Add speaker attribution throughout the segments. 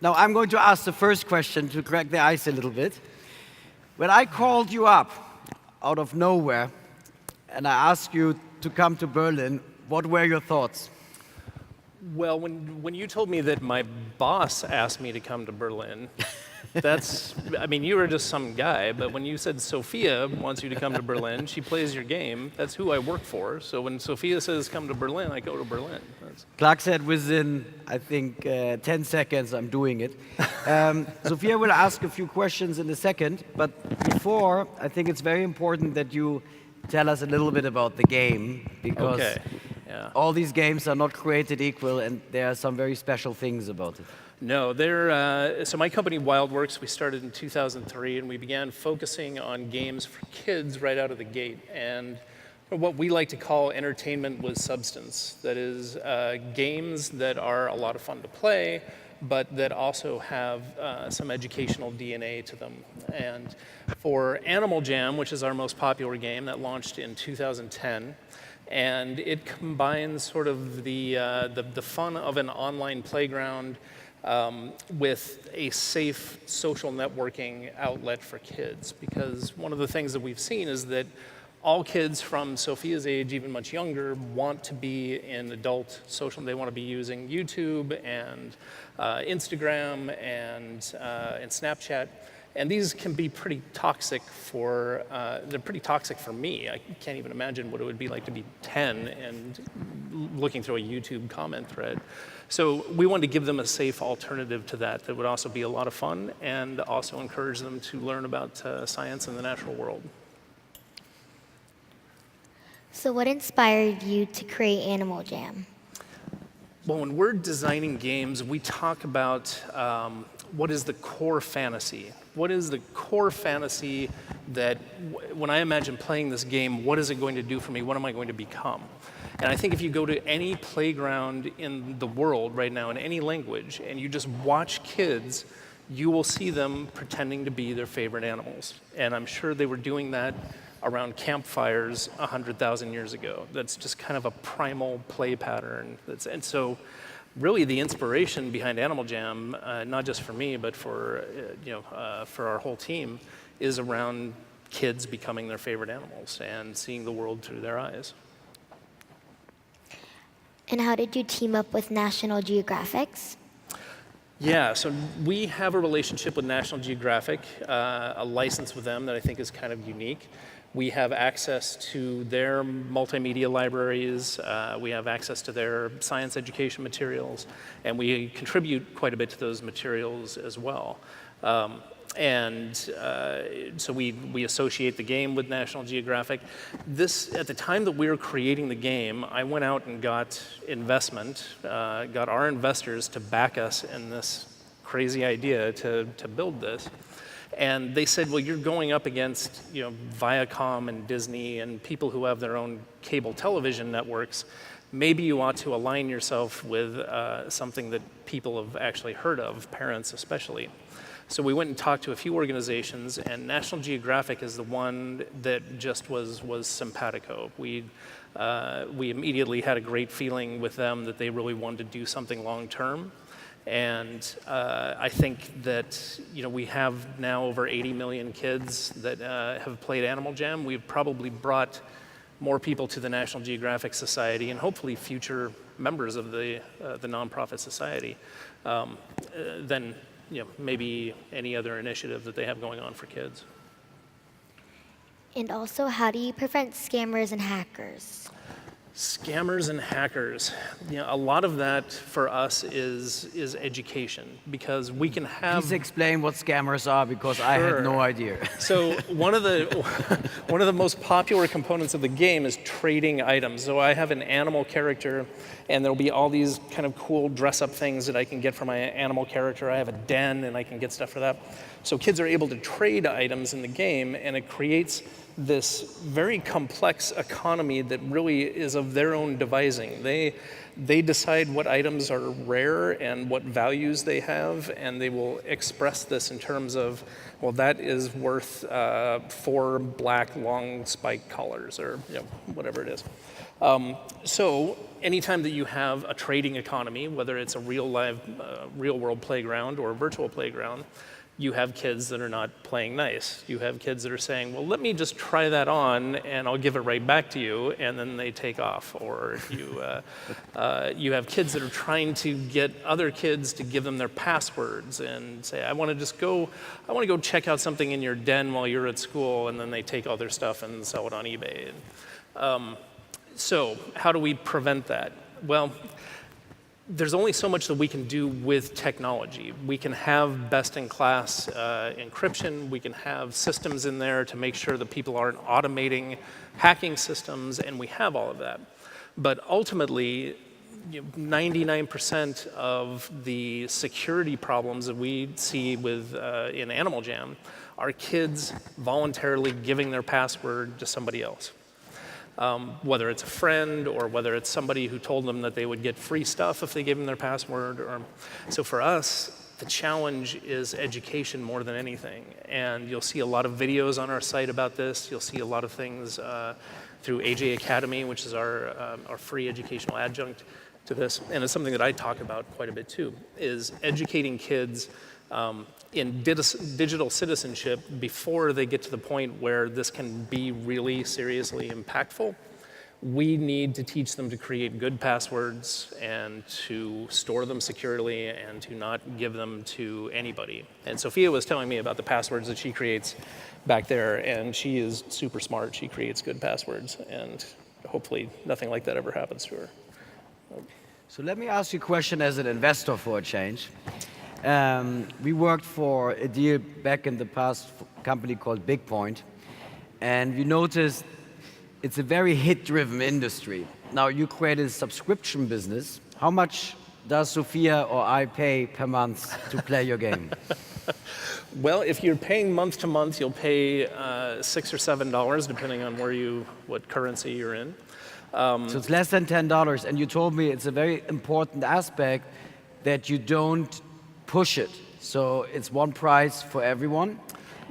Speaker 1: Now, I'm going to ask the first question to crack the ice a little bit. When I called you up out of nowhere and I asked you to come to Berlin, what were your thoughts?
Speaker 2: Well, when you told me that my boss asked me to come to Berlin, I mean, you were just some guy, but when you said Sophia wants you to come to Berlin, she plays your game, that's who I work for. So when Sophia says come to Berlin, I go to Berlin.
Speaker 1: Clark said within, I think, 10 seconds I'm doing it. Sophia will ask a few questions in a second, but before, I think it's very important that you tell us a little bit about the game, because all these games are not created equal, and there are some very special things about it.
Speaker 2: No, so my company, WildWorks, we started in 2003, and we began focusing on games for kids right out of the gate, and what we like to call entertainment with substance. That is, games that are a lot of fun to play, but that also have some educational DNA to them. And for Animal Jam, which is our most popular game, that launched in 2010, and it combines sort of the fun of an online playground with a safe social networking outlet for kids. Because one of the things that we've seen is that all kids from Sophia's age, even much younger, want to be in adult social. They want to be using YouTube and Instagram and Snapchat. And these can be pretty toxic they're pretty toxic for me. I can't even imagine what it would be like to be 10 and looking through a YouTube comment thread. So we wanted to give them a safe alternative to that would also be a lot of fun and also encourage them to learn about science and the natural world.
Speaker 3: So what inspired you to create Animal Jam?
Speaker 2: Well, when we're designing games, we talk about what is the core fantasy? What is the core fantasy that when I imagine playing this game, what is it going to do for me? What am I going to become? And I think if you go to any playground in the world right now, in any language, and you just watch kids, you will see them pretending to be their favorite animals. And I'm sure they were doing that around campfires 100,000 years ago. That's just kind of a primal play pattern. And so really the inspiration behind Animal Jam, not just for me, but for our whole team, is around kids becoming their favorite animals and seeing the world through their eyes.
Speaker 3: And how did you team up with National Geographic?
Speaker 2: Yeah, so we have a relationship with National Geographic, a license with them that I think is kind of unique. We have access to their multimedia libraries, we have access to their science education materials, and we contribute quite a bit to those materials as well. So we associate the game with National Geographic. At the time that we were creating the game, I went out and got got our investors to back us in this crazy idea to build this. And they said, well, you're going up against Viacom and Disney and people who have their own cable television networks. Maybe you ought to align yourself with something that people have actually heard of, parents especially. So we went and talked to a few organizations, and National Geographic is the one that just was simpatico. We immediately had a great feeling with them that they really wanted to do something long term. And I think that we have now over 80 million kids that have played Animal Jam. We've probably brought more people to the National Geographic Society and hopefully future members of the nonprofit society than maybe any other initiative that they have going on for kids.
Speaker 3: And also, how do you prevent scammers and hackers?
Speaker 2: Scammers and hackers. A lot of that for us is education, because we can have.
Speaker 1: Please explain what scammers are, because I had no idea.
Speaker 2: So one of the most popular components of the game is trading items. So I have an animal character, and there'll be all these kind of cool dress-up things that I can get for my animal character. I have a den, and I can get stuff for that. So kids are able to trade items in the game, and it creates this very complex economy that really is of their own devising. They decide what items are rare and what values they have, and they will express this in terms of, well, that is worth 4 black long spike collars, or whatever it is. So anytime that you have a trading economy, whether it's a real world playground or a virtual playground, you have kids that are not playing nice. You have kids that are saying, well, let me just try that on and I'll give it right back to you, and then they take off. Or you have kids that are trying to get other kids to give them their passwords and say, I want to go check out something in your den while you're at school, and then they take all their stuff and sell it on eBay. So how do we prevent that? Well, there's only so much that we can do with technology. We can have best-in-class encryption. We can have systems in there to make sure that people aren't automating hacking systems, and we have all of that. But ultimately, 99% of the security problems that we see in Animal Jam are kids voluntarily giving their password to somebody else. Whether it's a friend or whether it's somebody who told them that they would get free stuff if they gave them their password. So for us, the challenge is education more than anything. And you'll see a lot of videos on our site about this. You'll see a lot of things through AJ Academy, which is our free educational adjunct to this. And it's something that I talk about quite a bit too, is educating kids in digital citizenship before they get to the point where this can be really seriously impactful. We need to teach them to create good passwords and to store them securely and to not give them to anybody. And Sophia was telling me about the passwords that she creates back there, and she is super smart. She creates good passwords, and hopefully nothing like that ever happens to her.
Speaker 1: So let me ask you a question as an investor for a change. We worked for a deal back in the past for a company called BigPoint, and we noticed it's a very hit-driven industry. Now, you created a subscription business. How much does Sophia or I pay per month to play your game?
Speaker 2: Well, if you're paying month to month, you'll pay $6 or $7, depending on what currency you're in.
Speaker 1: So it's less than $10, and you told me it's a very important aspect that you don't push it. So it's one price for everyone?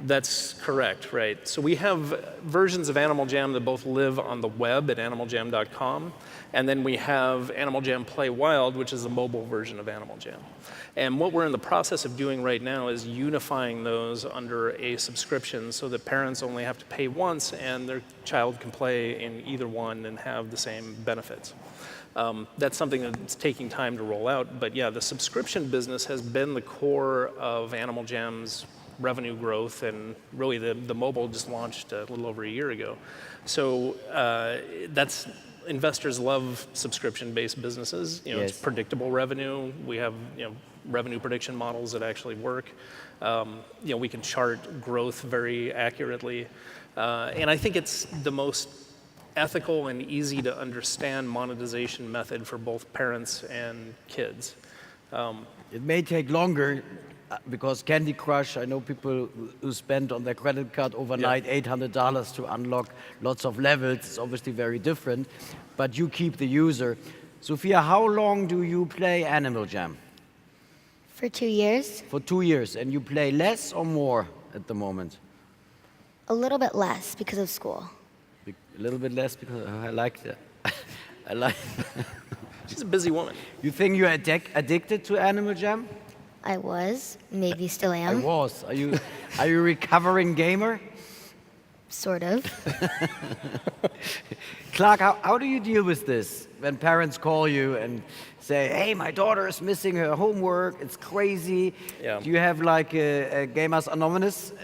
Speaker 2: That's correct, right. So we have versions of Animal Jam that both live on the web at animaljam.com, and then we have Animal Jam Play Wild, which is the mobile version of Animal Jam. And what we're in the process of doing right now is unifying those under a subscription so that parents only have to pay once and their child can play in either one and have the same benefits. That's something that's taking time to roll out, but yeah, the subscription business has been the core of Animal Jam's revenue growth, and really the mobile just launched a little over a year ago. So investors love subscription-based businesses. It's predictable revenue. We have revenue prediction models that actually work. We can chart growth very accurately, and I think it's the most ethical and easy to understand monetization method for both parents and kids.
Speaker 1: It may take longer because Candy Crush, I know people who spend on their credit card overnight $800 to unlock lots of levels. It's obviously very different, but you keep the user. Sophia, how long do you play Animal Jam?
Speaker 3: For 2 years. For
Speaker 1: 2 years, and you play less or more at the moment?
Speaker 3: A little bit less because of school.
Speaker 1: A little bit less because I like that. I like.
Speaker 2: She's a busy woman.
Speaker 1: You think you're addicted to Animal Jam?
Speaker 3: I was, maybe still am.
Speaker 1: I was. Are you a recovering gamer?
Speaker 3: Sort of.
Speaker 1: Clark, how do you deal with this when parents call you and say, hey, my daughter is missing her homework, it's crazy. Yeah. Do you have like a Gamers Anonymous?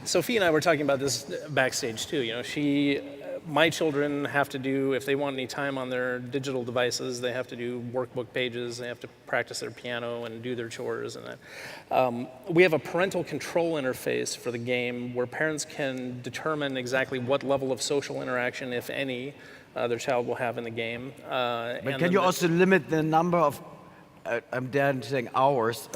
Speaker 2: Sophia and I were talking about this backstage too. My children have to do, if they want any time on their digital devices, they have to do workbook pages, they have to practice their piano and do their chores and that. We have a parental control interface for the game where parents can determine exactly what level of social interaction, if any, their child will have in the game.
Speaker 1: But can you also limit the number of I'm down saying hours.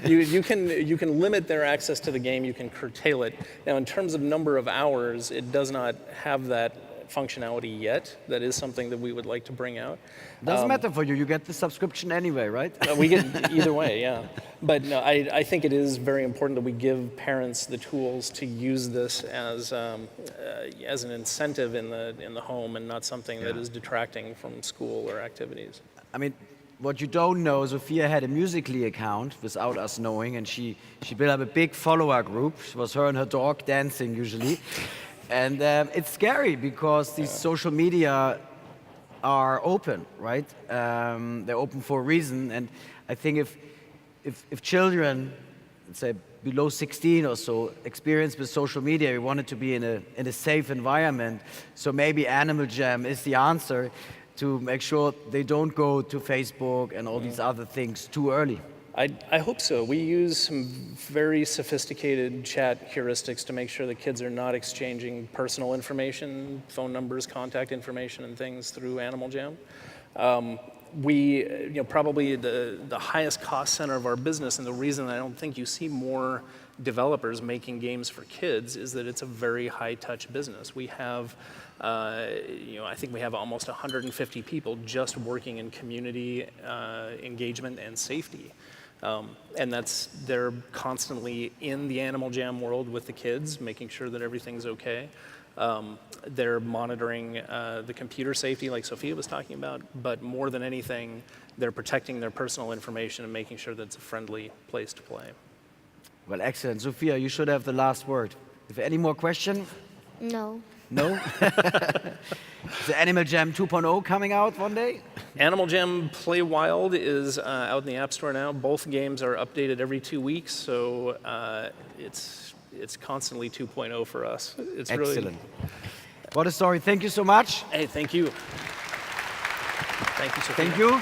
Speaker 2: you can limit their access to the game. You can curtail it. Now, in terms of number of hours, it does not have that functionality yet. That is something that we would like to bring out.
Speaker 1: Doesn't matter for you. You get the subscription anyway, right?
Speaker 2: We get either way, yeah. But no, I think it is very important that we give parents the tools to use this as an incentive in the home and not something that is detracting from school or activities.
Speaker 1: I mean, what you don't know, Sophia had a Musical.ly account without us knowing, and she built up a big follower group. It was her and her dog dancing usually. And it's scary because these social media are open, right? They're open for a reason. And I think if children, let's say below 16 or so, experience with social media, we want it to be in a safe environment. So maybe Animal Jam is the answer to make sure they don't go to Facebook and all these other things too early.
Speaker 2: I hope so. We use some very sophisticated chat heuristics to make sure that kids are not exchanging personal information, phone numbers, contact information, and things through Animal Jam. Probably the highest cost center of our business, and the reason I don't think you see more developers making games for kids is that it's a very high-touch business. We have, I think we have almost 150 people just working in community engagement and safety. And they're constantly in the Animal Jam world with the kids, making sure that everything's okay. They're monitoring the computer safety like Sophia was talking about, but more than anything, they're protecting their personal information and making sure that it's a friendly place to play.
Speaker 1: Well, excellent. Sophia, you should have the last word. If any more questions?
Speaker 3: No.
Speaker 1: No? Is the Animal Jam 2.0 coming out one day?
Speaker 2: Animal Jam Play Wild is out in the App Store now. Both games are updated every 2 weeks, so it's constantly 2.0 for us. It's
Speaker 1: excellent.
Speaker 2: Really...
Speaker 1: What a story. Thank you so much.
Speaker 2: Hey, thank you. Thank you, Sophia.
Speaker 1: Thank you.